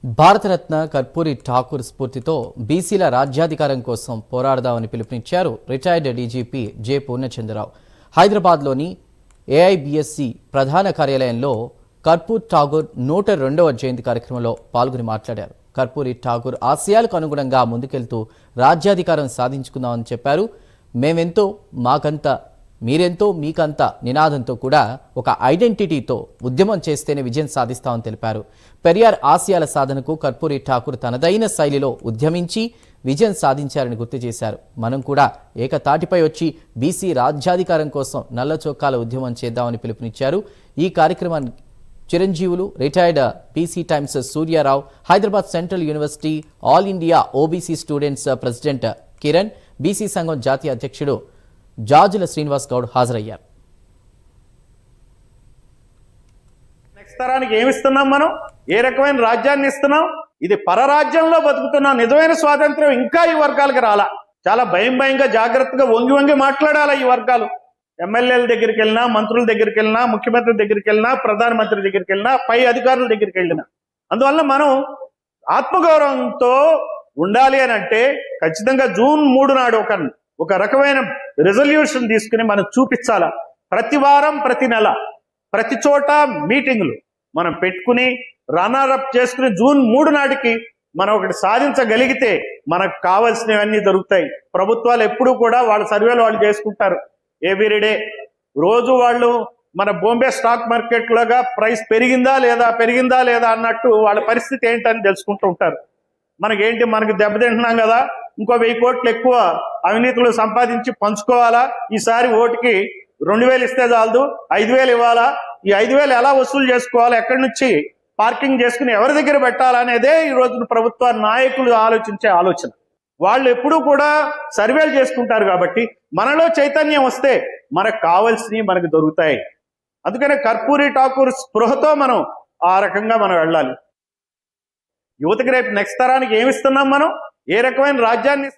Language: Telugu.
భారతరత్న కర్పూరి ఠాకూర్ స్ఫూర్తితో బీసీల రాజ్యాధికారం కోసం పోరాడదామని పిలుపునిచ్చారు రిటైర్డ్ డీజీపీ జె పూర్ణచంద్రరావు. హైదరాబాద్లోని ఏఐబీఎస్సీ ప్రధాన కార్యాలయంలో కర్పూర్ ఠాకూర్ 102వ జయంతి కార్యక్రమంలో పాల్గొని మాట్లాడారు. కర్పూరి ఠాకూర్ ఆశయాలకు అనుగుణంగా ముందుకెళ్తూ రాజ్యాధికారం సాధించుకుందామని చెప్పారు. మేమెంతో మాకంత, మీరెంతో మీకంత నినాదంతో కూడా ఒక ఐడెంటిటీతో ఉద్యమం చేస్తేనే విజయం సాధిస్తామని తెలిపారు. పెరియార్ ఆశయాల సాధనకు కర్పూరి ఠాకూర్ తనదైన శైలిలో ఉద్యమించి విజయం సాధించారని గుర్తు చేశారు. మనం కూడా ఏకతాటిపై వచ్చి బీసీ రాజ్యాధికారం కోసం నల్ల చొక్కాల ఉద్యమం చేద్దామని పిలుపునిచ్చారు. ఈ కార్యక్రమాన్ని చిరంజీవులు, retired PC Times Suryarao, Hyderabad central university all India OBC students president Kiran, BC సంఘం జాతీయ అధ్యక్షుడు జాజుల శ్రీనివాస్ గౌడ్ హాజరయ్యారు. నెక్స్ట్ తరానికి ఏమిస్తున్నాం, మనం ఏ రకమైన రాజ్యాన్ని ఇస్తున్నాం? ఇది పరరాజ్యంలో బతుకుతున్నాం. నిజమైన స్వాతంత్రం ఇంకా ఈ వర్గాలకు రాలా. చాలా భయంగా జాగ్రత్తగా వంగి మాట్లాడాలా ఈ వర్గాలు. ఎమ్మెల్యేల దగ్గరికి వెళ్ళినా, మంత్రుల దగ్గరికి వెళ్ళినా, ముఖ్యమంత్రి దగ్గరికి వెళ్ళినా, ప్రధానమంత్రి దగ్గరికి వెళ్ళినా, పై అధికారుల దగ్గరికి వెళ్ళినా, అందువల్ల మనం ఆత్మగౌరవంతో ఉండాలి అని అంటే ఖచ్చితంగా జూన్ 3 నాడు ఒక రకమైన రెజల్యూషన్ తీసుకుని మనం చూపించాలా. ప్రతి వారం, ప్రతి నెల, ప్రతి చోట మీటింగులు మనం పెట్టుకుని రన్నరప్ చేసుకుని జూన్ 3 నాటికి మనం ఒకటి సాధించగలిగితే మనకు కావాల్సినవన్నీ దొరుకుతాయి. ప్రభుత్వాలు ఎప్పుడూ కూడా వాళ్ళ సర్వేలు వాళ్ళు చేసుకుంటారు. ఎవ్రీడే రోజు వాళ్ళు మన బాంబే స్టాక్ మార్కెట్ లాగా ప్రైస్ పెరిగిందా లేదా అన్నట్టు వాళ్ళ పరిస్థితి ఏంటని తెలుసుకుంటూ ఉంటారు. మనకి దెబ్బతింటున్నాం కదా, ఇంకో 1000 కోట్లు ఎక్కువ అవినీతులు సంపాదించి పంచుకోవాలా, ఈసారి ఓటుకి 2000 ఇస్తే చాలదు, 5000 ఇవ్వాలా, ఈ 5000 ఎలా వసూలు చేసుకోవాలా, ఎక్కడి నుంచి పార్కింగ్ చేసుకుని ఎవరి దగ్గర పెట్టాలనేదే ఈ రోజున ప్రభుత్వ నాయకులు ఆలోచించే ఆలోచన. వాళ్ళు ఎప్పుడూ కూడా సర్వేలు చేసుకుంటారు. కాబట్టి మనలో చైతన్యం వస్తే మనకు కావాల్సినవి మనకు దొరుకుతాయి. అందుకనే కర్పూరి ఠాకూర్ స్పృహతో మనం ఆ రకంగా మనం వెళ్ళాలి. యువతకి రేపు నెక్స్ట్ తరానికి ఏమిస్తున్నాం, మనం ఏ రకమైన రాజ్యాన్ని